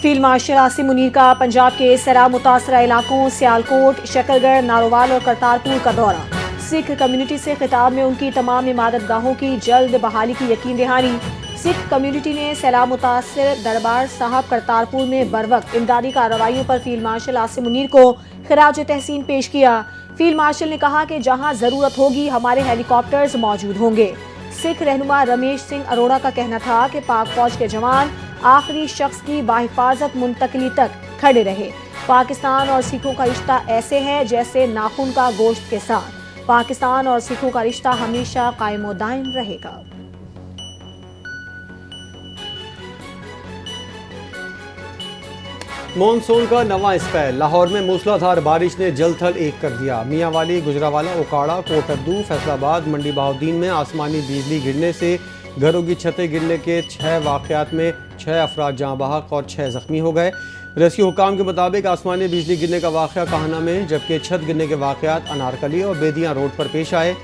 Field marshal Asim Munir का पंजाब के सैलाब मुतासरा इलाकों सियालकोट, शकरगढ़, नारोवाल और करतारपुर का दौरा। सिख कम्युनिटी से खिताब में उनकी तमाम इबादत गाहों की जल्द बहाली की यकीन दहानी। सिख कम्युनिटी ने सैलाब मुतासर दरबार साहब करतारपुर में बरवक्त इमदादी कार्रवाइयों पर फील्ड मार्शल आसिम मुनीर को खिराज तहसीन पेश किया। फील्ड मार्शल ने कहा कि जहां जरूरत होगी हमारे हेलीकॉप्टर्स मौजूद होंगे। सिख रहनुमा रमेश सिंह अरोड़ा का कहना था कि पाक फौज के जवान आखिरी शख्स की बाहिफाजत मुंतकली तक खड़े रहे। पाकिस्तान और सिखों का रिश्ता ऐसे है जैसे नाखून का गोश्त के साथ। पाकिस्तान और सिखों का रिश्ता हमेशा कायम व दायम रहेगा। मॉनसून का नवा स्पेल। लाहौर में मूसलाधार बारिश ने जल थल एक कर दिया। मियांवाली, गुजरावाला, ओकाड़ा, कोटद्दू, फैसलाबाद, मंडी बहाउद्दीन में आसमानी बिजली गिरने से घरों की छतें गिरने के 6 वाक़यात में 6 अफराद जाँ बहक और 6 ज़ख्मी हो गए। रेस्क्यू हुकाम के मुताबिक आसमानी बिजली गिरने का वाक़या काहना में, जबकि छत गिरने के वाक़यात अनारकली और बेदियाँ रोड पर पेश आए।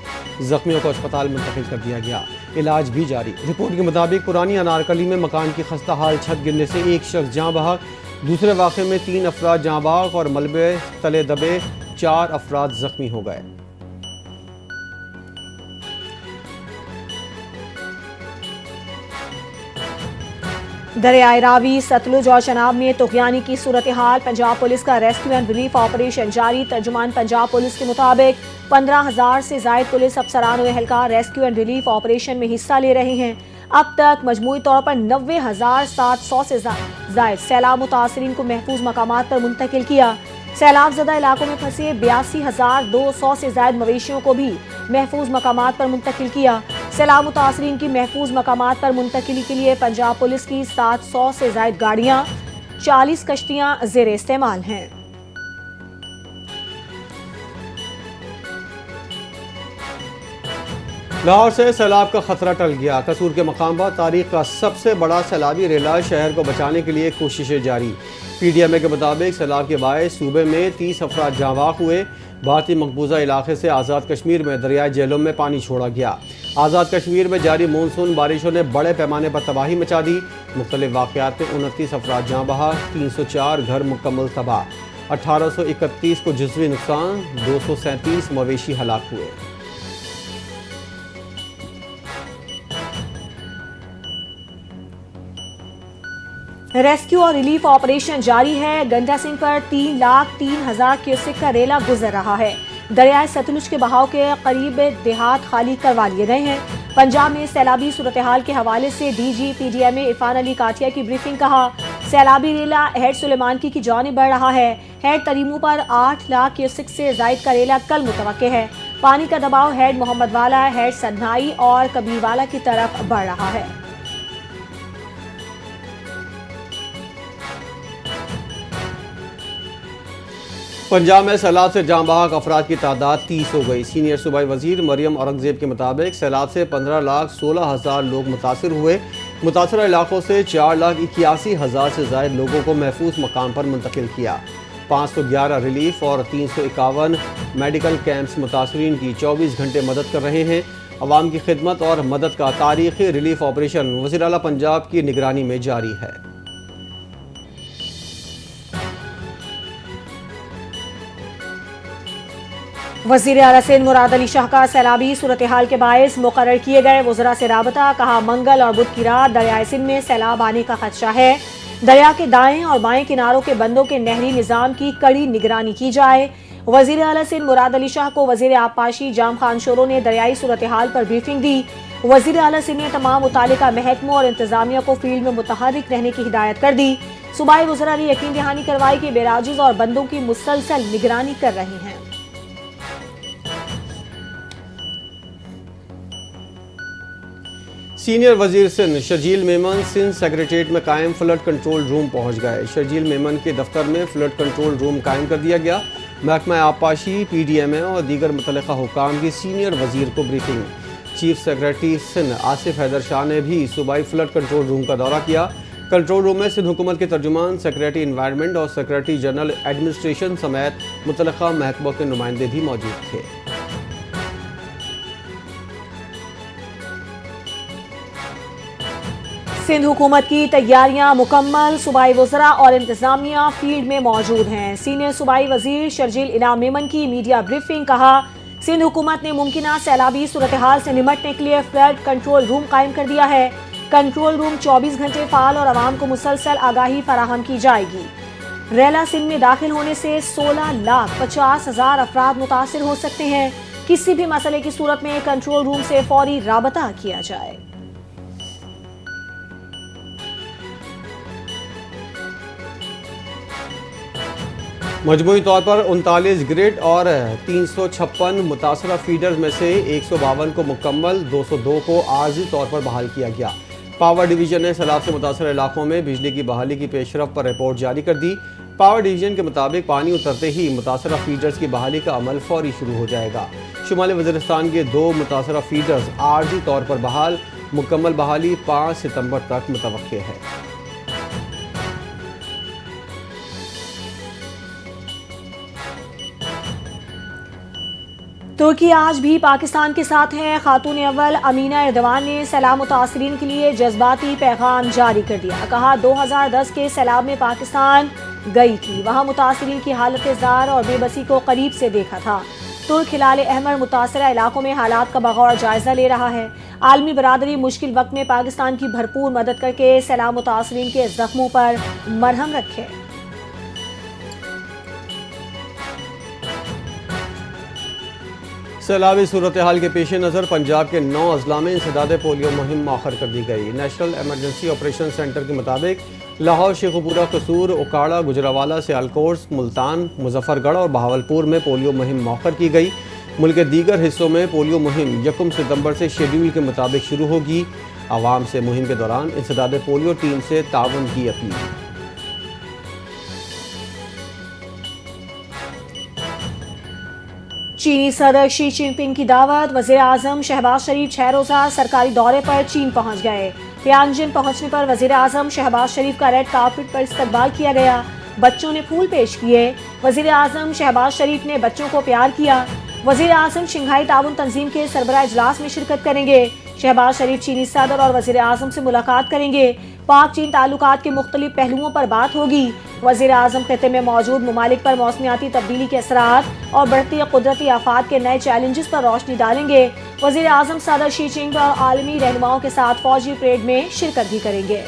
ज़ख्मियों को अस्पताल मुंतकिल कर दिया गया, इलाज भी जारी। रिपोर्ट के मुताबिक पुरानी अनारकली में मकान की खस्ता हाल छत गिरने से एक शख्स जाँ बहक, दूसरे वाक़े में 3 अफराद जाँ बहक और मलबे तले दबे 4 अफराद ज़ख्मी हो गए। दरियाए रावी, सतलुज और चनाब में तुग़यानी की सूरत हाल। पंजाब पुलिस का रेस्क्यू एंड रिलीफ ऑपरेशन जारी। तर्जुमान पंजाब पुलिस के मुताबिक 15,000 से ज़ायद पुलिस अफसरान व एहलकार रेस्क्यू एंड रिलीफ ऑपरेशन में हिस्सा ले रहे हैं। अब तक मजमूई तौर पर 90,700 से ज़ायद सैलाब मुतासरीन को महफूज मकामात पर मुंतकिल किया। सैलाब ज़दा इलाकों में फंसे 82,200 से ज़ायद मवेशियों को भी महफूज मकामात पर मुंतकिल किया। सैलाब मुतासरीन की महफूज मकामात पर मुंतकिली के लिए पंजाब पुलिस की 700 से ज़ायद गाड़ियाँ, 40 कश्तियाँ ज़ेर इस्तेमाल हैं। लाहौर से सैलाब का खतरा टल गया। कसूर के मकाम पर तारीख का सबसे बड़ा सैलाबी रेला शहर को बचाने के लिए कोशिशें जारी। PDMA के मुताबिक सैलाब के बायस सूबे में 30 अफराद जाँ बहक हुए। भारतीय मकबूजा इलाके से आज़ाद कश्मीर में दरियाई जेहलम में पानी छोड़ा गया। आज़ाद कश्मीर में जारी मानसून बारिशों ने बड़े पैमाने पर तबाही मचा दी। मुख्तलिफ वाक़यात में 29 अफराद जाँ बहक, 304 घर मुकम्मल तबाह, 1831 को जुज़वी नुकसान, 237 मवेशी हलाक हुए। रेस्क्यू और रिलीफ ऑपरेशन जारी है। गंडा सिंह पर 3,03,000 क्यूसेक का रेला गुजर रहा है। दरियाए सतलुज के बहाव के करीब देहात खाली करवा लिए गए हैं। पंजाब में सैलाबी सूरत हाल के हवाले से DG PDMA इरफान अली काठिया की ब्रीफिंग। कहा, सैलाबी रेला हेड सुलेमानकी की जानिब बढ़ रहा है। हेड तरीमू पर 8 लाख क्यूसेक से जायद का रेला कल मुतवक्के है। पानी का दबाव हेड मोहम्मद वाला, हेड सन्नाई और कबीरवाला की तरफ बढ़ रहा है। पंजाब में सैलाब से जाँ बहक अफराद की तादाद 30 हो गई। सीनियर सूबाई वजीर मरियम औरंगजेब के मुताबिक सैलाब से 15,16,000 लोग मुतासर हुए। मुतासरा इलाकों से 4,81,000 से ज़ायद लोगों को महफूज मकाम पर मुंतकिल किया। 511 रिलीफ और 351 मेडिकल कैंप्स मुतासरीन की 24 घंटे मदद कर रहे हैं। अवाम की खिदमत और मदद का तारीखी रिलीफ ऑपरेशन वज़ीर आला पंजाब की निगरानी में जारी है। वज़ीर आला सिंध मुराद अली शाह का सैलाबी सूरत हाल के बायस मुकर्रर किए गए वज़रा से राबता। कहा, मंगल और बुध की रात दरियाए सिंध में सैलाब आने का खदशा है। दरिया के दाएं और बाएं किनारों के बंदों के नहरी निज़ाम की कड़ी निगरानी की जाए। वज़ीर आला सिंध मुराद अली शाह को वज़ीर आबपाशी जाम खान शोरो ने दरियाई सूरत हाल पर ब्रीफिंग दी। वज़ीर आला सिंध ने तमाम मुतालिका महकमों और इंतजामिया को फील्ड में मुतहर्रिक रहने की हिदायत कर दी। सूबाई वज़रा ने यकीन दहानी करवाई कि बेराजिज और बंदों की मुसलसल निगरानी कर रहे हैं। सीनियर वजीर सिंध शर्जील मेमन सिंध सेक्रेटेरिएट में कायम फ्लड कंट्रोल रूम पहुंच गए। शर्जील मेमन के दफ्तर में फ्लड कंट्रोल रूम कायम कर दिया गया। महकमा आबपाशी, PDMA और दीगर मुतल्लिका हुकाम की सीनियर वजीर को briefing. Chief secretary Sindh Asif Haider Shah ने भी सूबाई फ्लड कंट्रोल रूम का दौरा किया। कंट्रोल रूम में सिंध हुकूमत के तर्जुमान, सेक्रेटरी इन्वायरमेंट और सेक्रेटरी जनरल एडमिनिस्ट्रेशन समेत मुतल्लिका महकमों के नुमाइंदे भी मौजूद थे। सिंध हुकूमत की तैयारियां मुकम्मल, सूबाई वज़रा और इंतजामिया फील्ड में मौजूद हैं। सीनियर सूबाई वजीर शर्जील इनाम मेमन की मीडिया ब्रीफिंग। कहा, सिंध हुकूमत ने मुमकिना सैलाबी सूरत हाल से निमटने के लिए फ्लड कंट्रोल रूम कायम कर दिया है। कंट्रोल रूम 24 घंटे फाल और आवाम को मुसलसल आगाही फराहम की जाएगी। रेला सिंध में दाखिल होने से 16,50,000 अफराद मुतासिर हो सकते हैं। किसी भी मसले की सूरत में कंट्रोल रूम से फौरी राबता किया जाए। मजमूई तौर पर 39 ग्रिड और 356 मुतासरा फीडर्स में से 152 को मुकम्मल, 202 को आर्जी तौर पर बहाल किया गया। पावर डिवीजन ने सैलाब से मुतासर इलाकों में बिजली की बहाली की पेशरफ पर रिपोर्ट जारी कर दी। पावर डिवीजन के मुताबिक पानी उतरते ही मुतासरा फीडर्स की बहाली का अमल फौरी शुरू हो जाएगा। शुमाली वज़ीरिस्तान के 2 मुतासरा फीडर्स आर्जी तौर पर बहाल, मुकम्मल बहाली 5 सितंबर तक मुतवक्के है। तुर्की आज भी पाकिस्तान के साथ है। खातून अव्वल अमीना एर्दवान ने सैलाब मुतासरीन के लिए जज्बाती पैगाम जारी कर दिया। कहा, 2010 के सैलाब में पाकिस्तान गई थी, वहाँ मुतासरीन की हालत ज़ार और बेबसी को करीब से देखा था। तुर्क हिलाल अहमर मुतासरा इलाकों में हालात का बगौर जायजा ले रहा है। आलमी बरादरी मुश्किल वक्त में पाकिस्तान की भरपूर मदद करके सैलाब मुतासरीन के जख्मों पर मरहम रखे। सैलाबी सूरत हाल के पेश नज़र पंजाब के 9 अजला में इंसदाद पोलियो मुहिम मौखर कर दी गई। नेशनल एमरजेंसी ऑपरेशन सेंटर के मुताबिक लाहौर, शेखुपुरा, कसूर, उकाड़ा, गुजरावाला, सियालकोट, मुल्तान, मुजफ्फरगढ़ और बहावलपुर में पोलियो मुहिम मौखर की गई। मुल्क के दीगर हिस्सों में पोलियो मुहिम 1 सितंबर से शेड्यूल के मुताबिक शुरू होगी। आवाम से मुहिम के दौरान इंसदाद पोलियो टीम से ताउन की अपील। चीनी सदर शी जिनपिंग की दावत। वज़ीर आज़म शहबाज शरीफ 6 रोज़ा सरकारी दौरे पर चीन पहुंच गए। तियानजिन पहुंचने पर वज़ीर आज़म शहबाज शरीफ का रेड कार्पेट पर इस्तकबाल किया गया। बच्चों ने फूल पेश किए। वज़ीर आज़म शहबाज शरीफ ने बच्चों को प्यार किया। वज़ीर आज़म शंघाई ताउन तंजीम के सरबराह इजलास में शिरकत करेंगे। शहबाज शरीफ चीनी सदर और वज़ीर आज़म से मुलाकात करेंगे। पाक चीन ताल्लुकात के मुख्तलिफ पहलुओं पर बात होगी। वज़ीर आज़म खित्ते में मौजूद ममालिक पर मौसमियाती तब्दीली के असरात और बढ़ती कुदरती आफात के नए चैलेंजेस पर रोशनी डालेंगे। वज़ीर आज़म सदर शी जिनपिंग और आलमी रहनुमाओं के साथ फौजी परेड में शिरकत भी करेंगे।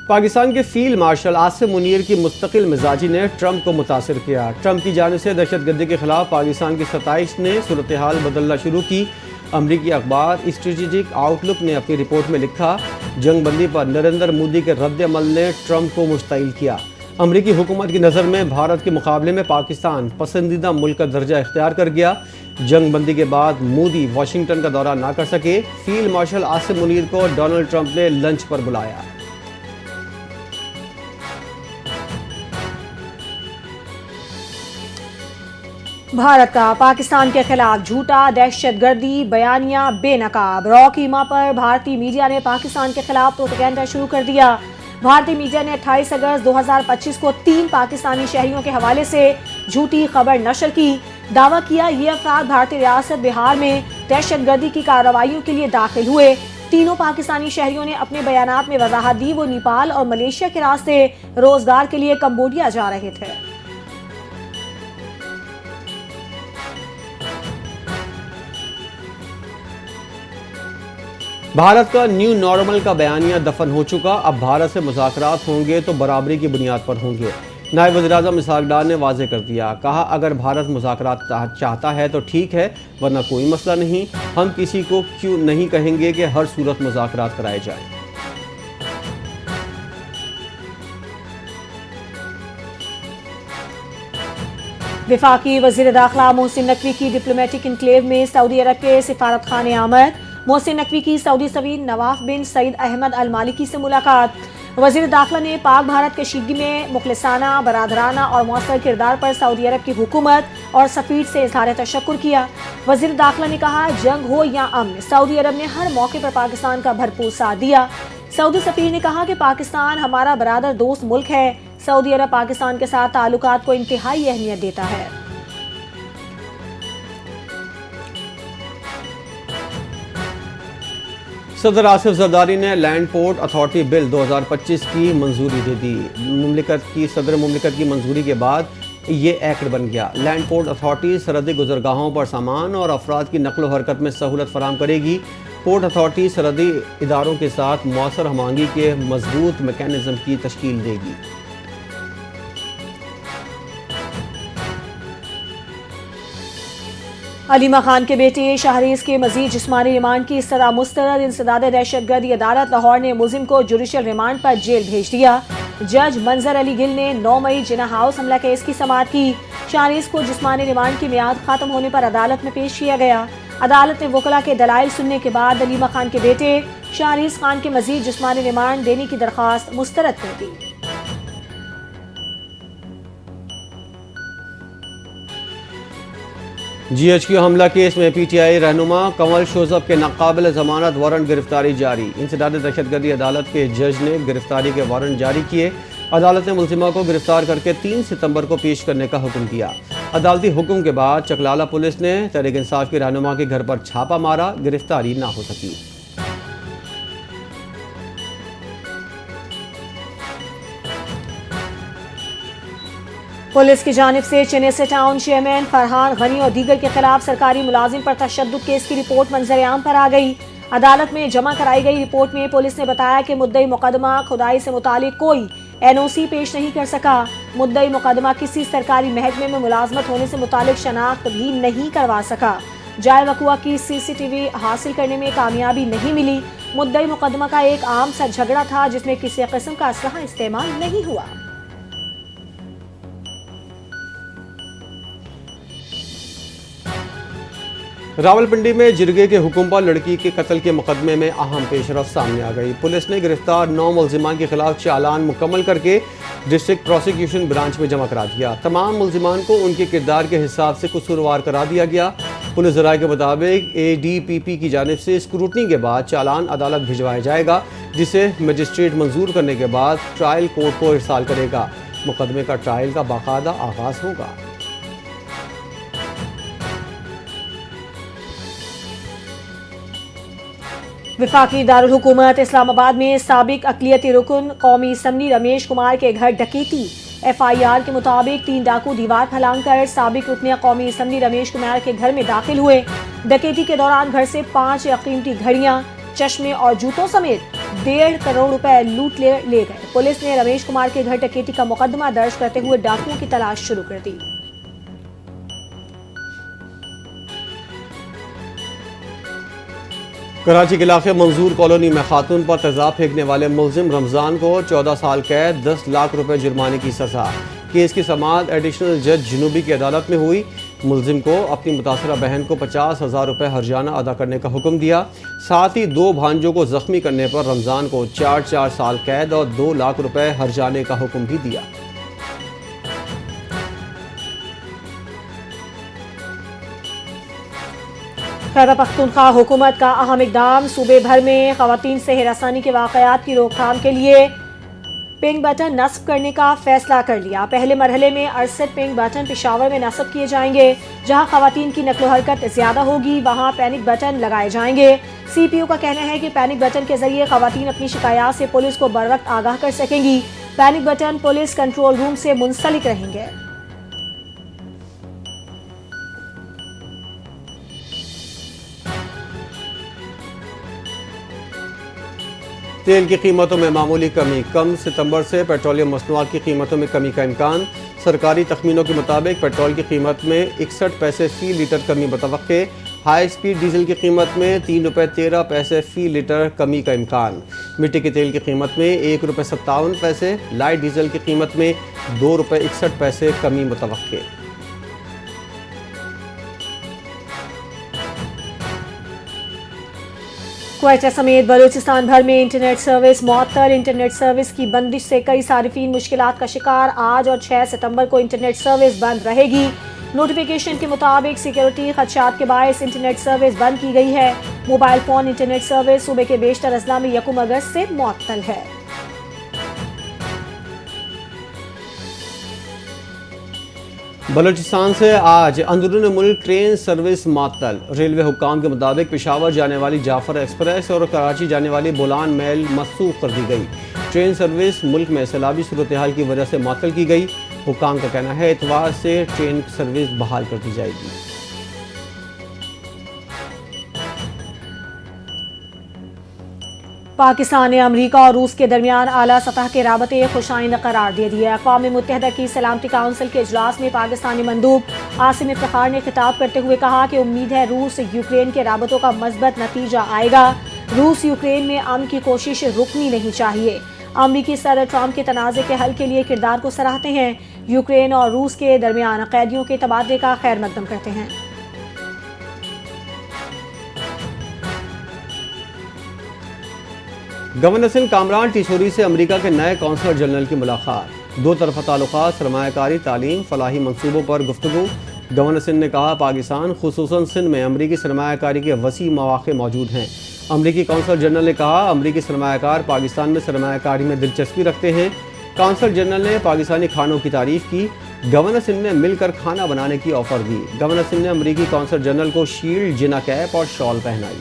पाकिस्तान के फील्ड मार्शल आसिम मुनीर की मुस्तकिल मिजाजी ने ट्रंप को मुतासिर किया। ट्रंप की जानिब से दहशतगर्दी के खिलाफ पाकिस्तान की सताइश ने सूरत हाल बदलना शुरू की। अमरीकी अखबार स्ट्रेटेजिक आउटलुक ने अपनी रिपोर्ट में लिखा, जंग बंदी पर नरेंद्र मोदी के रद्द अमल ने ट्रंप को मुश्तइल किया। अमरीकी हुकूमत की नज़र में भारत के मुकाबले में पाकिस्तान पसंदीदा मुल्क का दर्जा इख्तियार कर गया। जंग बंदी के बाद मोदी वाशिंगटन का दौरा ना कर सके। फील्ड मार्शल आसिम मुनीर को डोनाल्ड ट्रंप ने लंच पर बुलाया। भारत का पाकिस्तान के खिलाफ झूठा दहशतगर्दी बयानिया बेनकाब। रॉ कीमा पर भारतीय मीडिया ने पाकिस्तान के खिलाफ प्रोपेगेंडा शुरू कर दिया। भारतीय मीडिया ने 28 अगस्त 2025 को 3 पाकिस्तानी शहरियों के हवाले से झूठी खबर नशर की। दावा किया ये अफराद भारतीय रियासत बिहार में दहशतगर्दी की कार्रवाइयों के लिए दाखिल हुए। तीनों पाकिस्तानी शहरियों ने अपने बयानात में वजाहत दी वो नेपाल और मलेशिया के रास्ते रोजगार के लिए कंबोडिया जा रहे थे। भारत का न्यू नॉर्मल का बयानिया दफन हो चुका। अब भारत से मुज़ाकरात होंगे तो बराबरी की बुनियाद पर होंगे। नायब वज़ीर-ए-आज़म इसहाक डार ने वाज़ेह कर दिया। कहा, अगर भारत मुज़ाकरात चाहता है तो ठीक है, वरना कोई मसला नहीं। हम किसी को क्यों नहीं कहेंगे कि हर सूरत मुज़ाकरात कराए जाएं। वफाकी वज़ीर दाखिला मोहसिन नकवी की डिप्लोमेटिक इनक्लेव में सऊदी अरब के सिफारत खाने आमद। मोहसिन नकवी की सऊदी सफ़ीर नवाफ बिन सईद अहमद अल मालिकी से मुलाकात। वज़ीर दाखिला ने पाक भारत कशीदगी में मुखलिसाना, बरादराना और मौसर किरदार पर सऊदी अरब की हुकूमत और सफ़ीर से इज़हार तशक्कुर किया। वज़ीर दाखिला ने कहा, जंग हो या अमन, सऊदी अरब ने हर मौके पर पाकिस्तान का भरपूर साथ दिया। सऊदी सफ़ीर ने कहा कि पाकिस्तान हमारा बरादर दोस्त मुल्क है। सऊदी अरब पाकिस्तान के साथ ताल्लुकात को इंतहाई अहमियत देता है। صدر آصف زرداری نے لینڈ پورٹ اتھارٹی بل 2025 کی منظوری دے دی۔ صدر مملکت کی منظوری کے بعد یہ ایکٹ بن گیا۔ لینڈ پورٹ اتھارٹی سرحدی گزرگاہوں پر سامان اور افراد کی نقل و حرکت میں سہولت فراہم کرے گی۔ پورٹ اتھارٹی سرحدی اداروں کے ساتھ مؤثر ہم آہنگی کے مضبوط میکانزم کی تشکیل دے گی۔ علیمہ خان کے بیٹے شہریز کے مزید جسمانی ریمانڈ کی استدعا مسترد۔ انسداد دہشت گردی عدالت لاہور نے ملزم کو جوڈیشل ریمانڈ پر جیل بھیج دیا۔ جج منظر علی گل نے 9 مئی جناح ہاؤس حملہ کیس کی سماعت کی۔ شہریز کو جسمانی ریمانڈ کی میعاد ختم ہونے پر عدالت میں پیش کیا گیا۔ عدالت نے وکلاء کے دلائل سننے کے بعد علیمہ خان کے بیٹے شہریز خان کے مزید جسمانی ریمانڈ دینے کی درخواست مسترد کر دی۔ جی ایچ کیو حملہ کیس میں پی ٹی آئی رہنما کنول شوزب کے ناقابل ضمانت وارنٹ گرفتاری جاری۔ انسداد دہشت گردی عدالت کے جج نے گرفتاری کے وارنٹ جاری کیے۔ عدالت نے ملزمہ کو گرفتار کر کے 3 ستمبر کو پیش کرنے کا حکم دیا۔ عدالتی حکم کے بعد چکلالہ پولیس نے تحریک انصاف کے رہنما کے گھر پر چھاپا مارا، گرفتاری نہ ہو سکی۔ پولیس کی جانب سے چنیسے ٹاؤن چیئرمین فرحان غنی اور دیگر کے خلاف سرکاری ملازم پر تشدد کیس کی رپورٹ منظر عام پر آ گئی۔ عدالت میں جمع کرائی گئی رپورٹ میں پولیس نے بتایا کہ مدعی مقدمہ کھدائی سے متعلق کوئی NOC پیش نہیں کر سکا۔ مدعی مقدمہ کسی سرکاری محکمے میں ملازمت ہونے سے متعلق شناخت بھی نہیں کروا سکا۔ جائے وقوع کی CCTV حاصل کرنے میں کامیابی نہیں ملی۔ مدعی مقدمہ کا ایک عام سا جھگڑا تھا جس میں کسی قسم کا اسلحہ استعمال نہیں ہوا۔ راولپنڈی میں جرگے کے حکم پر لڑکی کے قتل کے مقدمے میں اہم پیش رفت سامنے آ گئی۔ پولیس نے گرفتار 9 ملزمان کے خلاف چالان مکمل کر کے ڈسٹرکٹ پروسیکیوشن برانچ میں جمع کرا دیا۔ تمام ملزمان کو ان کے کردار کے حساب سے قصوروار قرار دیا گیا۔ پولیس ذرائع کے مطابق ADPP کی جانب سے اسکروٹنی کے بعد چالان عدالت بھجوایا جائے گا، جسے مجسٹریٹ منظور کرنے کے بعد ٹرائل کورٹ کو ارسال کرے گا۔ مقدمے کا ٹرائل کا باقاعدہ آغاز ہوگا۔ وفاقی دارالحکومت اسلام آباد میں سابق اقلیتی رکن قومی اسمبلی رمیش کمار کے گھر ڈکیتی۔ FIR کے مطابق 3 ڈاکو دیوار پھلانگ کر سابق رکن قومی اسمبلی رمیش کمار کے گھر میں داخل ہوئے۔ ڈکیتی کے دوران گھر سے 5 قیمتی گھڑیاں، چشمے اور جوتوں سمیت 1.5 کروڑ روپے لوٹ لے گئے۔ پولیس نے رمیش کمار کے گھر ڈکیتی کا مقدمہ درج کرتے ہوئے ڈاکوؤں کی تلاش شروع کر دی۔ کراچی کے علاقے منظور کالونی میں خاتون پر تیزاب پھینکنے والے ملزم رمضان کو 14 سال قید 10 لاکھ روپے جرمانے کی سزا۔ کیس کی سماعت ایڈیشنل جج جنوبی کی عدالت میں ہوئی۔ ملزم کو اپنی متاثرہ بہن کو 50,000 روپے ہرجانہ ادا کرنے کا حکم دیا۔ ساتھ ہی 2 بھانجوں کو زخمی کرنے پر رمضان کو 4 سال قید اور 2 لاکھ روپے ہرجانے کا حکم بھی دیا۔ خیبر پختونخوا حکومت کا اہم اقدام، صوبے بھر میں خواتین سے ہراسانی کے واقعات کی روک تھام کے لیے پنک بٹن نصب کرنے کا فیصلہ کر لیا۔ پہلے مرحلے میں 68 پنک بٹن پشاور میں نصب کیے جائیں گے۔ جہاں خواتین کی نقل و حرکت زیادہ ہوگی وہاں پینک بٹن لگائے جائیں گے۔ CPO کا کہنا ہے کہ پینک بٹن کے ذریعے خواتین اپنی شکایات سے پولیس کو بروقت آگاہ کر سکیں گی۔ Panic button police control room سے منسلک رہیں گے۔ تیل کی قیمتوں میں معمولی کمی، کم ستمبر سے پیٹرولیم مصنوعات کی قیمتوں میں کمی کا امکان۔ سرکاری تخمینوں کے مطابق پیٹرول کی قیمت میں 61 پیسے فی لیٹر کمی متوقع۔ ہائی سپیڈ ڈیزل کی قیمت میں 3 روپے 13 پیسے فی لیٹر کمی کا امکان۔ مٹی کے تیل کی قیمت میں 1 روپے 57 پیسے، لائٹ ڈیزل کی قیمت میں 2 روپے 61 پیسے کمی متوقع۔ کوئٹہ سمیت بلوچستان بھر میں انٹرنیٹ سروس معطل۔ انٹرنیٹ سروس کی بندش سے کئی صارفین مشکلات کا شکار۔ آج اور 6 ستمبر کو انٹرنیٹ سروس بند رہے گی۔ نوٹیفیکیشن کے مطابق سیکیورٹی خدشات کے باعث انٹرنیٹ سروس بند کی گئی ہے۔ موبائل فون انٹرنیٹ سروس صوبے کے بیشتر اضلاع میں 1 اگست سے معطل ہے۔ بلوچستان سے آج اندرون ملک ٹرین سروس معطل۔ ریلوے حکام کے مطابق پشاور جانے والی جعفر ایکسپریس اور کراچی جانے والی بولان میل منسوخ کر دی گئی۔ ٹرین سروس ملک میں سیلابی صورتحال کی وجہ سے معطل کی گئی۔ حکام کا کہنا ہے اتوار سے ٹرین سروس بحال کر دی جائے گی۔ پاکستان نے امریکہ اور روس کے درمیان اعلیٰ سطح کے رابطے خوش آئند قرار دے دیا۔ اقوام متحدہ کی سلامتی کونسل کے اجلاس میں پاکستانی مندوب عاصم افتخار نے خطاب کرتے ہوئے کہا کہ امید ہے روس یوکرین کے رابطوں کا مثبت نتیجہ آئے گا۔ روس یوکرین میں امن کی کوشش رکنی نہیں چاہیے۔ امریکی صدر ٹرمپ کے تنازع کے حل کے لیے کردار کو سراہتے ہیں۔ یوکرین اور روس کے درمیان قیدیوں کے تبادلے کا خیر مقدم کرتے ہیں۔ گورنر سندھ کامران ٹیسوری سے امریکہ کے نئے کونسل جنرل کی ملاقات۔ دو طرفہ تعلقات، سرمایہ کاری، تعلیم، فلاحی منصوبوں پر گفتگو۔ گورنر سندھ نے کہا پاکستان خصوصاً سندھ میں امریکی سرمایہ کاری کے وسیع مواقع موجود ہیں۔ امریکی کونسل جنرل نے کہا امریکی سرمایہ کار پاکستان میں سرمایہ کاری میں دلچسپی رکھتے ہیں۔ کونسل جنرل نے پاکستانی کھانوں کی تعریف کی۔ گورنر سندھ نے مل کر کھانا بنانے کی آفر دی۔ گورنر سندھ نے امریکی کونسل جنرل کو شیلڈ، جنا کیپ اور شال پہنائی۔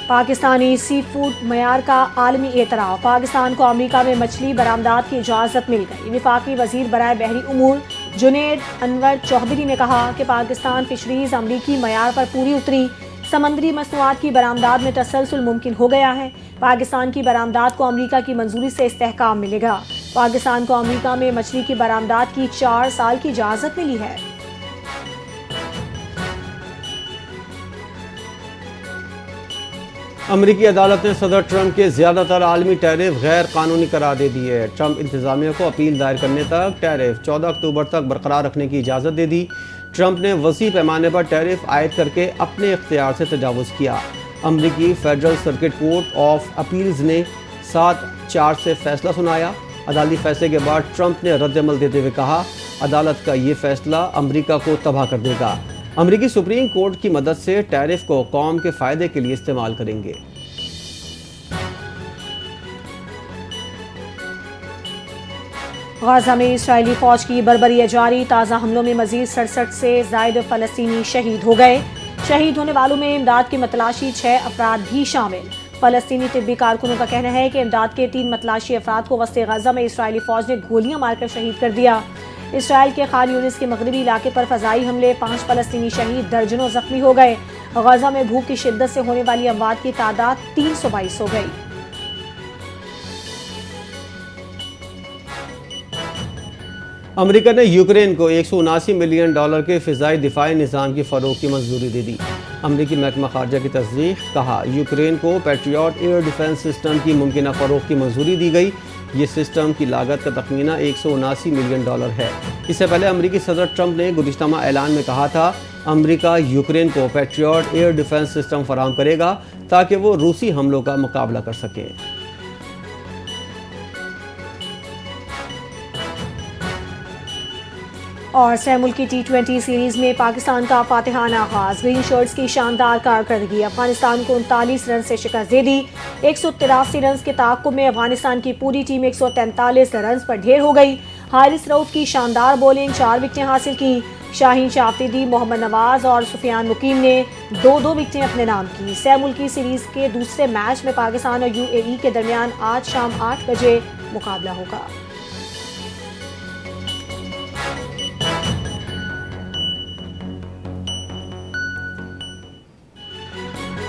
پاکستانی سی فوڈ معیار کا عالمی اعتراف۔ پاکستان کو امریکہ میں مچھلی برآمدات کی اجازت مل گئی۔ وفاقی وزیر برائے بحری امور جنید انور چوہدری نے کہا کہ پاکستان فشریز امریکی معیار پر پوری اتری۔ سمندری مصنوعات کی برآمدات میں تسلسل ممکن ہو گیا ہے۔ پاکستان کی برآمدات کو امریکہ کی منظوری سے استحکام ملے گا۔ پاکستان کو امریکہ میں مچھلی کی برآمدات کی 4 سال کی اجازت ملی ہے۔ امریکی عدالت نے صدر ٹرمپ کے زیادہ تر عالمی ٹیرف غیر قانونی قرار دے دیے۔ ٹرمپ انتظامیہ کو اپیل دائر کرنے تک ٹیرف 14 اکتوبر تک برقرار رکھنے کی اجازت دے دی۔ ٹرمپ نے وسیع پیمانے پر ٹیرف عائد کر کے اپنے اختیار سے تجاوز کیا۔ امریکی federal circuit court of appeals نے 7-4 سے فیصلہ سنایا۔ عدالتی فیصلے کے بعد ٹرمپ نے رد عمل دیتے ہوئے کہا عدالت کا یہ فیصلہ امریکہ کو تباہ کر دے گا۔ امریکی سپریم کورٹ کی مدد سے ٹیرف کو قوم کے فائدے کے لیے استعمال کریں گے۔ غزہ میں اسرائیلی فوج کی بربریت جاری۔ تازہ حملوں میں مزید 67 سے زائد فلسطینی شہید ہو گئے۔ شہید ہونے والوں میں امداد کے متلاشی 6 افراد بھی شامل۔ فلسطینی طبی کارکنوں کا کہنا ہے کہ امداد کے 3 متلاشی افراد کو وسط غزہ میں اسرائیلی فوج نے گولیاں مار کر شہید کر دیا۔ اسرائیل کے خان یونس کے مغربی علاقے پر فضائی حملے، 5 فلسطینی شہید، درجنوں زخمی ہو گئے۔ غزہ میں بھوک کی شدت سے ہونے والی اموات کی تعداد 322 ہو گئی۔ امریکہ نے یوکرین کو $179 ملین کے فضائی دفاعی نظام کی فروغ کی منظوری دے دی۔ امریکی محکمہ خارجہ کی تصدیق۔ کہا یوکرین کو پیٹریوٹ ایئر ڈیفنس سسٹم کی ممکنہ فروغ کی منظوری دی گئی۔ یہ سسٹم کی لاگت کا تخمینہ $179 ملین ہے۔ اس سے پہلے امریکی صدر ٹرمپ نے گزشتہ ماہ اعلان میں کہا تھا امریکہ یوکرین کو پیٹریوٹ ایئر ڈیفنس سسٹم فراہم کرے گا تاکہ وہ روسی حملوں کا مقابلہ کر سکے۔ اور سہ ملکی T20 سیریز میں پاکستان کا فاتحانہ آغاز۔ گرین شرٹس کی شاندار کارکردگی افغانستان کو 39 رن سے شکست دے دی۔ 183 رنز کے تعاقب میں افغانستان کی پوری ٹیم 143 رنز پر ڈھیر ہو گئی۔ حارث رؤف کی شاندار بولنگ، 4 وکٹیں حاصل کی۔ شاہین شاہ آفریدی، محمد نواز اور سفیان مقیم نے 2-2 وکٹیں اپنے نام کی۔ سہ ملکی سیریز کے دوسرے میچ میں پاکستان اور UAE کے درمیان آج شام 8 بجے مقابلہ ہوگا۔